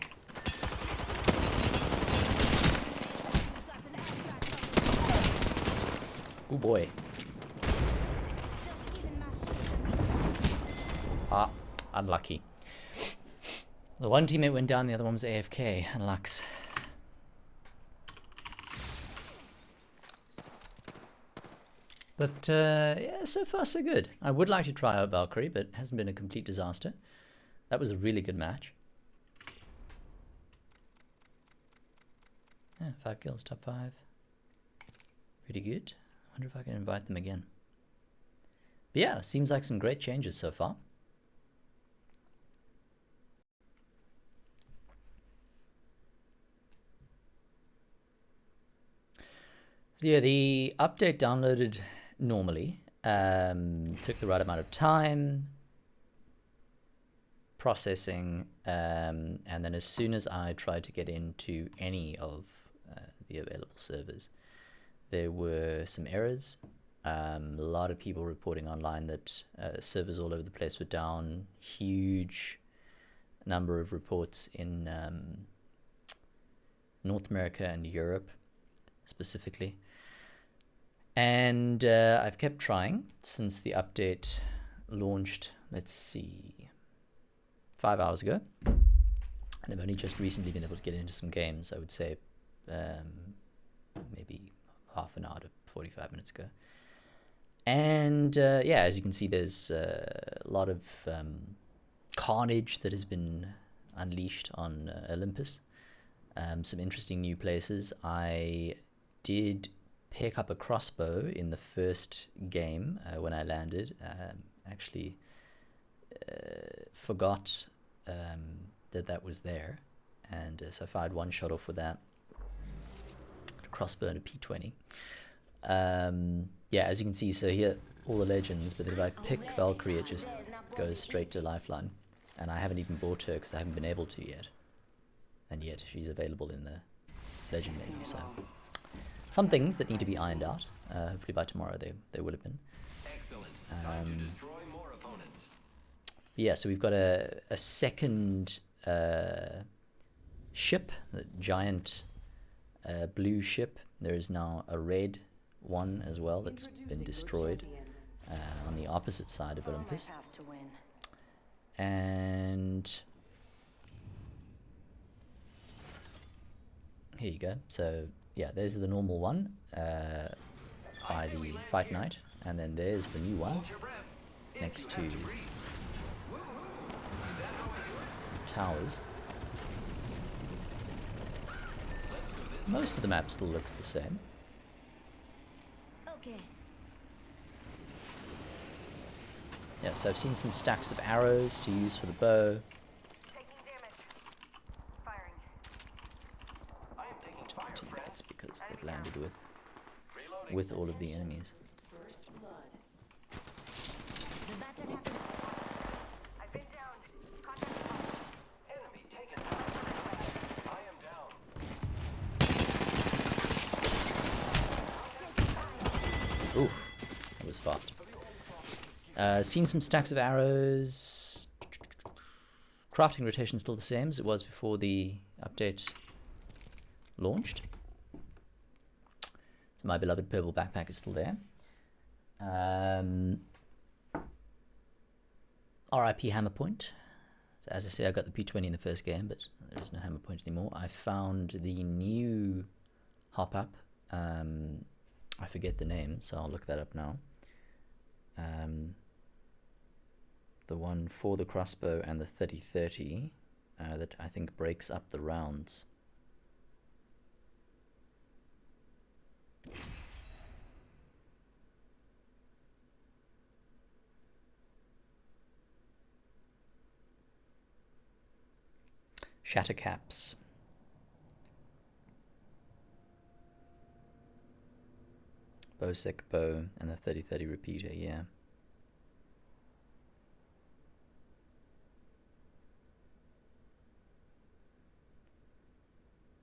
We've got an airstrike coming.
Oh boy.
Just giving my shields a recharge.
Ah, unlucky. The one teammate went down, the other one was AFK. Unlux. But yeah, so far so good. I would like to try out Valkyrie, but it hasn't been a complete disaster. That was a really good match. Yeah, 5 kills, top 5. Pretty good. I wonder if I can invite them again. But yeah, seems like some great changes so far. So yeah, the update downloaded normally. Took the right amount of time processing, and then as soon as I tried to get into any of the available servers, there were some errors. A lot of people reporting online that servers all over the place were down. Huge number of reports in North America and Europe specifically. And I've kept trying since the update launched, let's see, 5 hours ago. And I've only just recently been able to get into some games, I would say maybe half an hour to 45 minutes ago. And yeah, as you can see, there's a lot of carnage that has been unleashed on Olympus. Some interesting new places. I did pick up a crossbow in the first game when I landed, actually forgot that was there, and so I fired one shot off with that. Crossbow and a P20. Yeah, as you can see, so here all the legends, but if I pick Valkyrie, it just goes straight to Lifeline, and I haven't even bought her because I haven't been able to yet, and yet she's available in the legend menu. So some things that need to be ironed out. Hopefully by tomorrow they would have been. Yeah, so we've got a second ship, the giant blue ship. There is now a red one as well that's been destroyed on the opposite side of Olympus. And here you go. So yeah, there's the normal one by the Fight Knight, and then there's the new one next to the towers. Most of the map still looks the same.
Okay.
Yeah, so I've seen some stacks of arrows to use for the bow. That's because they've landed with all of the enemies.
The battle happened.
I've been downed. Contact lost. Enemy taken down. I am down.
Oof, that was fast. Seen some stacks of arrows. Crafting rotation still the same as it was before the update launched. So my beloved purple backpack is still there. RIP Hammerpoint. So as I say, I got the P20 in the first game, but there is no Hammerpoint anymore. I found the new hop-up. I forget the name, so I'll look that up now. The one for the crossbow and the 30-30 that I think breaks up the rounds. Shatter caps. Bowsec bow and the 30-30 repeater, yeah.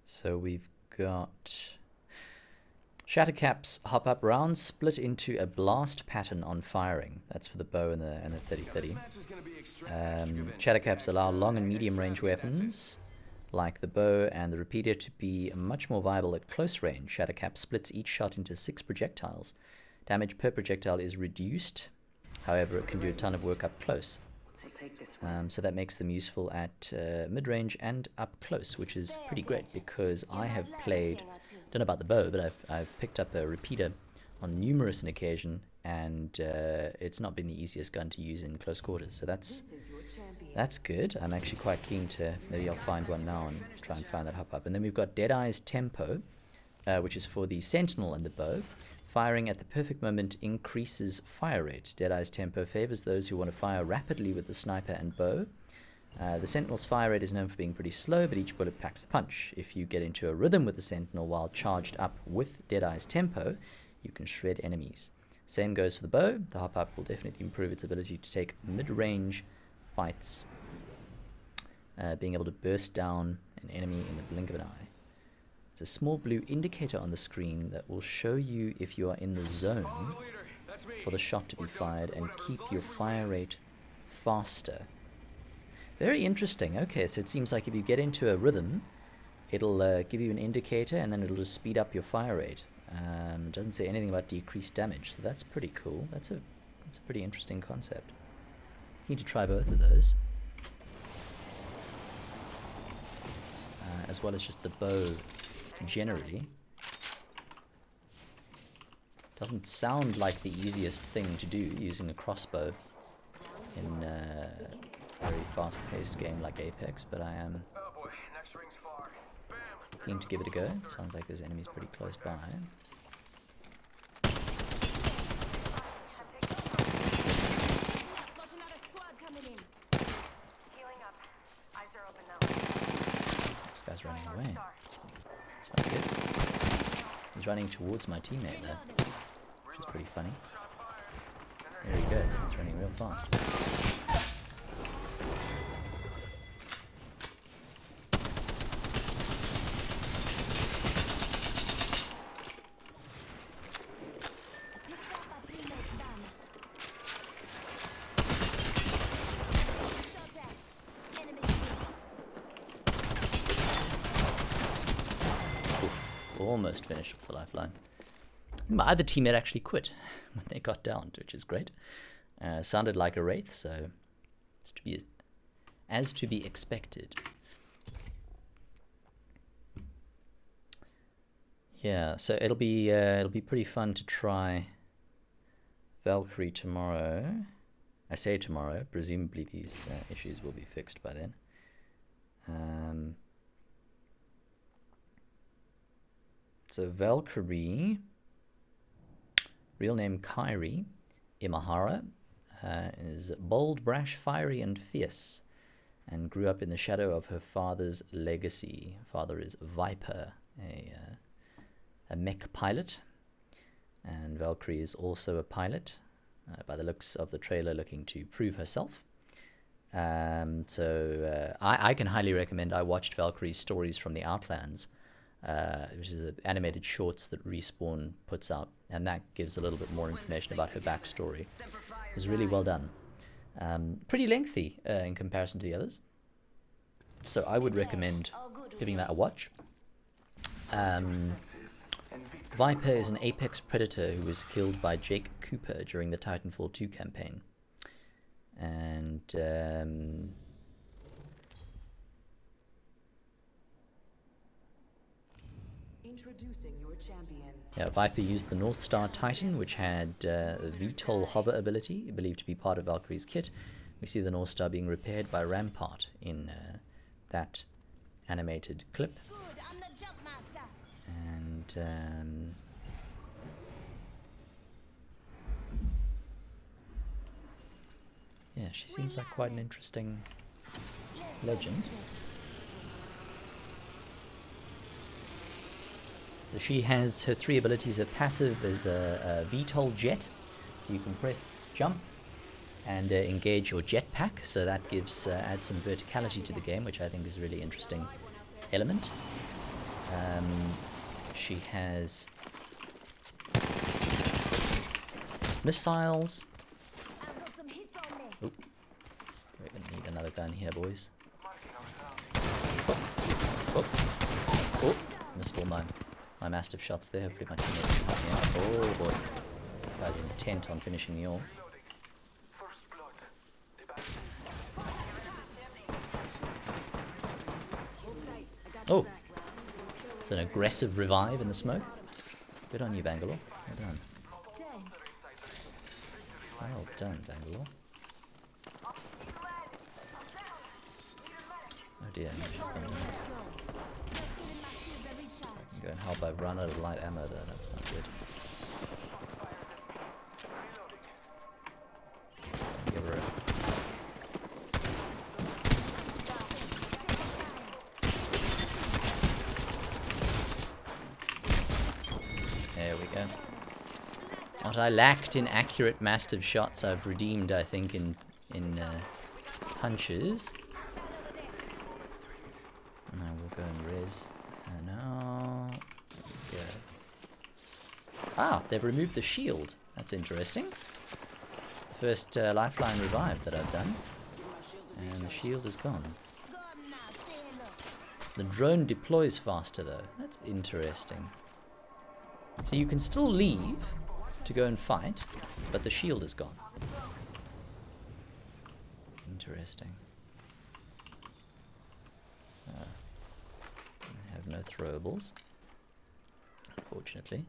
So we've got shatter caps, hop up rounds split into a blast pattern on firing. That's for the bow and the 30-30. Shatter caps allow long and medium range weapons like the bow and the repeater to be much more viable at close range. Shatter cap splits each shot into 6 projectiles. Damage per projectile is reduced. However, it can do a ton of work up close. So that makes them useful at mid-range and up close, which is pretty great because I have played, don't know about the bow, but I've picked up a repeater on numerous an occasion, and it's not been the easiest gun to use in close quarters. So that's good. I'm actually quite keen to, maybe I'll find one now and try and find that hop up. And then we've got Deadeye's Tempo, which is for the Sentinel and the bow. Firing at the perfect moment increases fire rate. Deadeye's Tempo favors those who want to fire rapidly with the sniper and bow. The Sentinel's fire rate is known for being pretty slow, but each bullet packs a punch. If you get into a rhythm with the Sentinel while charged up with Deadeye's Tempo, you can shred enemies. Same goes for the bow. The hop-up will definitely improve its ability to take mid-range fights, being able to burst down an enemy in the blink of an eye. There's a small blue indicator on the screen that will show you if you are in the zone for the shot to be fired and keep your fire rate faster. Very interesting. Okay, so it seems like if you get into a rhythm, it'll give you an indicator and then it'll just speed up your fire rate. It doesn't say anything about decreased damage, so that's pretty cool. That's a pretty interesting concept. Need to try both of those. As well as just the bow generally. Doesn't sound like the easiest thing to do using a crossbow in a very fast-paced game like Apex, but I am keen to give it a go. Sounds like there's enemies pretty close by. No way. It's not good. He's running towards my teammate though, which is pretty funny. There he goes. He's running real fast.
Picked up our teammate's banner. Shot at. Enemy kill.
Oof, almost finished off the lifeline. My other teammate actually quit when they got downed, which is great. Sounded like a wraith, so it's to be as to be expected. Yeah, so it'll be pretty fun to try Valkyrie tomorrow. I say tomorrow. Presumably these issues will be fixed by then. So Valkyrie, real name Kairi Imahara, is bold, brash, fiery, and fierce, and grew up in the shadow of her father's legacy. Father is Viper, a mech pilot, and Valkyrie is also a pilot, by the looks of the trailer, looking to prove herself. So I can highly recommend. I watched Valkyrie's Stories from the Outlands, which is the animated shorts that Respawn puts out, and that gives a little bit more information about her backstory. It was really well done. Pretty lengthy in comparison to the others, so I would recommend giving that a watch. Viper is an apex predator who was killed by Jake Cooper during the Titanfall 2 campaign, and
Introducing your champion.
yeah, Viper used the North Star Titan, which had the VTOL hover ability, believed to be part of Valkyrie's kit. We see the North Star being repaired by Rampart in that animated clip.
Good, I'm the jump master.
And yeah, she seems like quite an interesting legend. So she has her 3 abilities. Her passive is a VTOL jet, so you can press jump and engage your jetpack, so that gives adds some verticality to the game, which I think is a really interesting element. She has missiles.
I've got some hits on me.
Oh, we're gonna need another gun here, boys. Oh, oh, missed all my mastiff shots there. Hopefully my teammates can help me out. Oh boy, guy's intent on finishing me off. Oh, it's an aggressive revive in the smoke. Good on you, Bangalore. Well done. Well done, Bangalore. Oh dear, no, she's going to go and help. I've run out of light ammo there. That's not good. Give her a... There we go. What I lacked in accurate mastiff shots, I've redeemed, I think, in punches. And I will go and res. No. Go. Ah, they've removed the shield. That's interesting. First lifeline revive that I've done. And the shield is gone. The drone deploys faster though. That's interesting. So you can still leave to go and fight, but the shield is gone. Interesting. So, I have no throwables, unfortunately.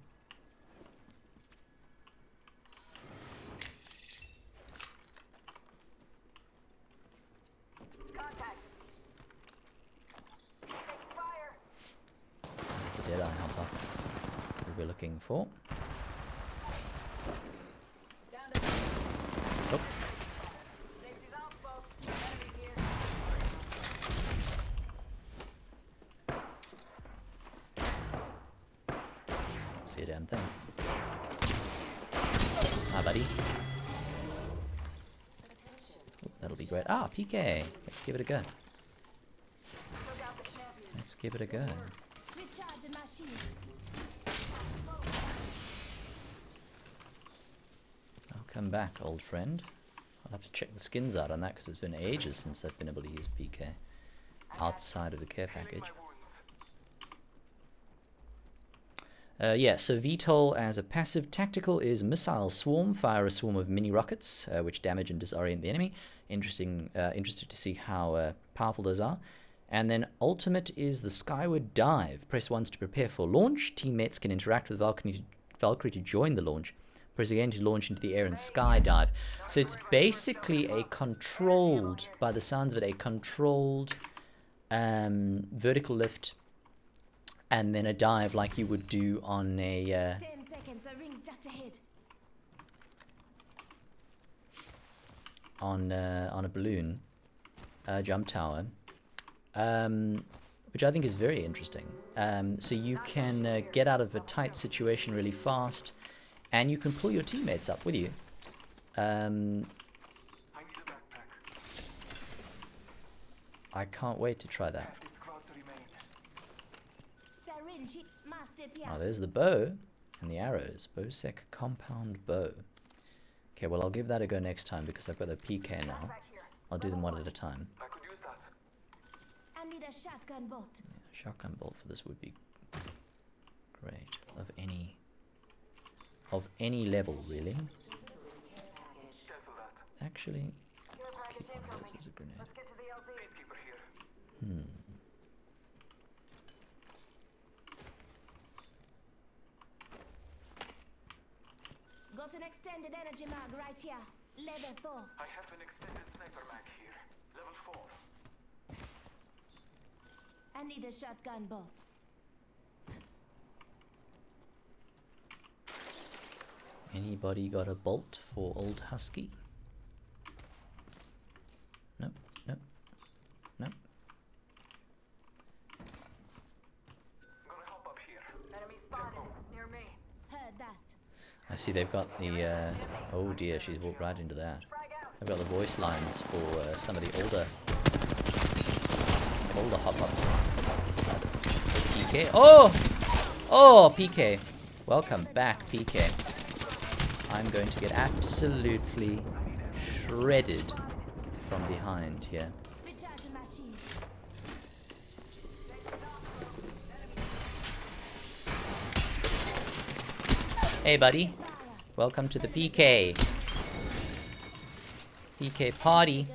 Contact. Taking fire.
There's the Deadeye Humper we were looking for. Oh.
Safety's out, folks. Enemies here.
see a damn thing. Hi, buddy. Ooh, that'll be great. Ah, PK. Let's give it a go. Let's give it a go.
Recharging my shields.
I'll come back, old friend. I'll have to check the skins out on that because it's been ages since I've been able to use PK outside of the care package. Yeah, so VTOL as a passive tactical is missile swarm. Fire a swarm of mini rockets, which damage and disorient the enemy. Interested to see how powerful those are. And then ultimate is the skyward dive. Press once to prepare for launch. Teammates can interact with Valkyrie to join the launch. Press again to launch into the air and skydive. So it's basically a controlled, by the sounds of it, a controlled vertical lift, and then a dive like you would do on a
10 seconds, the ring's just ahead.
on a balloon jump tower, which I think is very interesting. So you can get out of a tight situation really fast, and you can pull your teammates up with you.
I need a backpack.
I can't wait to try that.
Half the squads remain.
Syringe, master
Oh,
piano.
there's the bow and the arrows. Bowsec compound bow. Okay, well, I'll give that a go next time because I've got the PK now. I'll do them one at a time.
I could use that.
I need a shotgun bolt.
Shotgun bolt for this would be great. Of any level, really.
Cancel that.
Actually,
Care package
keep one of
incoming.
those as a grenade.
Let's get to the LZ.
Peacekeeper here.
Got an extended energy mag right here. Level 4.
I have an extended sniper mag here. Level 4.
I need a shotgun bolt.
Anybody got a bolt for old Husky? Nope, nope, nope.
Gonna hop up here.
Enemy spotted. Near me.
Heard that.
I see they've got the, oh dear, she's walked right into that.
Frag out.
I've got the voice lines for some of the older hop-ups. PK. Oh! Oh, PK. Welcome back, PK. I'm going to get absolutely shredded from behind here.
Recharging my shield.
Hey, buddy. Welcome to the PK. PK party.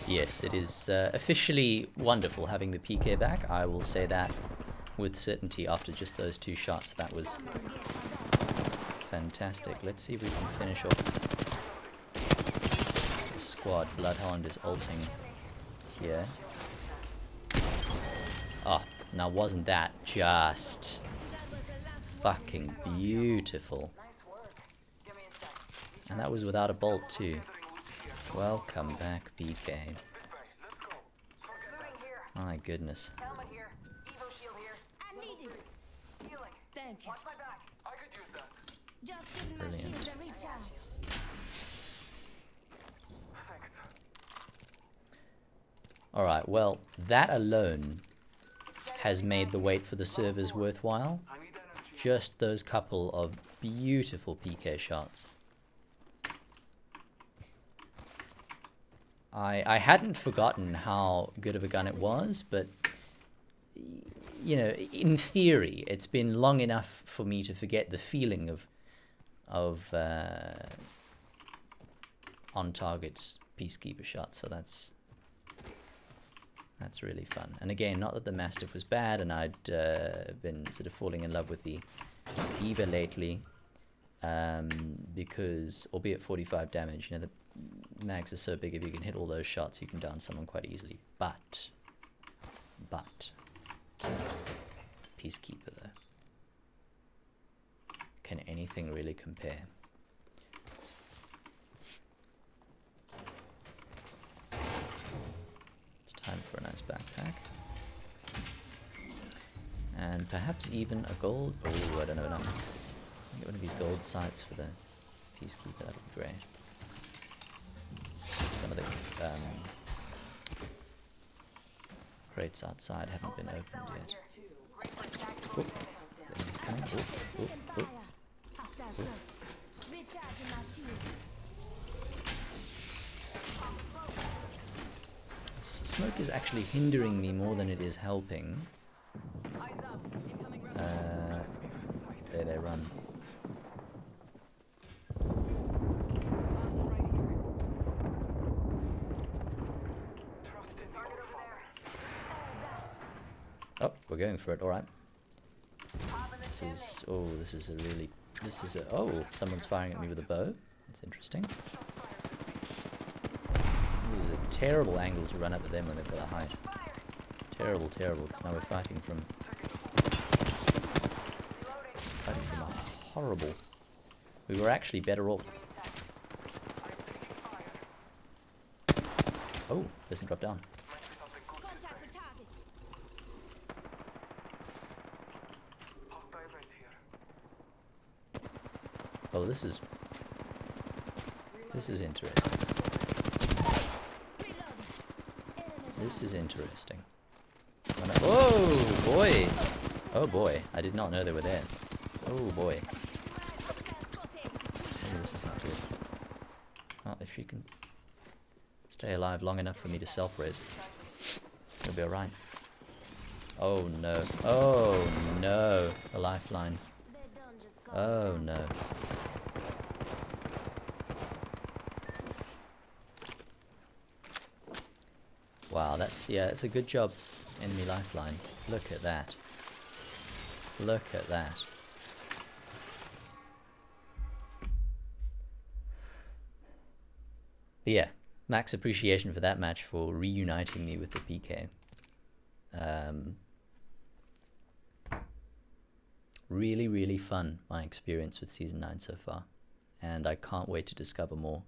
Yes, it is officially wonderful having the PK back. I will say that with certainty after just those two shots. That was fantastic. Let's see if we can finish off the squad. Bloodhound is ulting here. Oh, now wasn't that just fucking beautiful? And that was without a bolt too. Welcome back, PK.
Moving here.
My goodness.
Helmet here. Evo shield here.
I need it.
Healing.
Thank you.
Watch my back.
I could use that.
Just giving my
Brilliant.
shield a recharge.
Thanks.
Alright, well, that alone has made the wait for the servers worthwhile.
I need energy.
Just those couple of beautiful PK shots. I hadn't forgotten how good of a gun it was, but, you know, in theory, it's been long enough for me to forget the feeling of on-target Peacekeeper shots, so that's really fun. And again, not that the Mastiff was bad, and I'd been sort of falling in love with the Eva lately, because, albeit 45 damage, you know, the mags are so big, if you can hit all those shots, you can down someone quite easily. But But Peacekeeper though. Can anything really compare? It's time for a nice backpack. And perhaps even a gold... Oh, I don't know enough. Get one of these gold sights for the Peacekeeper, that would be great. Some of the crates outside haven't been opened yet. Oh, he's coming. Oh, oh, oh.
Hostile close. Recharging my shields.
Smoke is actually hindering me more than it is helping. There they run. Oh, we're going for it, alright. This is a really, oh, someone's firing at me with a bow. That's interesting. This is a terrible angle to run up at them when they've got a height. Terrible, because now we're fighting from a horrible... We were actually better off... Oh, person dropped down.
Contact the target.
Oh, this is interesting. This is interesting. Whoa, boy! Oh boy, I did not know they were there. Oh boy. Maybe this is not good. Well, if she can stay alive long enough for me to self-res, it'll be alright. Oh no. Oh no. A lifeline. Oh no. Wow, that's, yeah, it's a good job. Enemy lifeline. Look at that. Look at that. But yeah, max appreciation for that match for reuniting me with the PK. Really, really fun, my experience with Season 9 so far. And I can't wait to discover more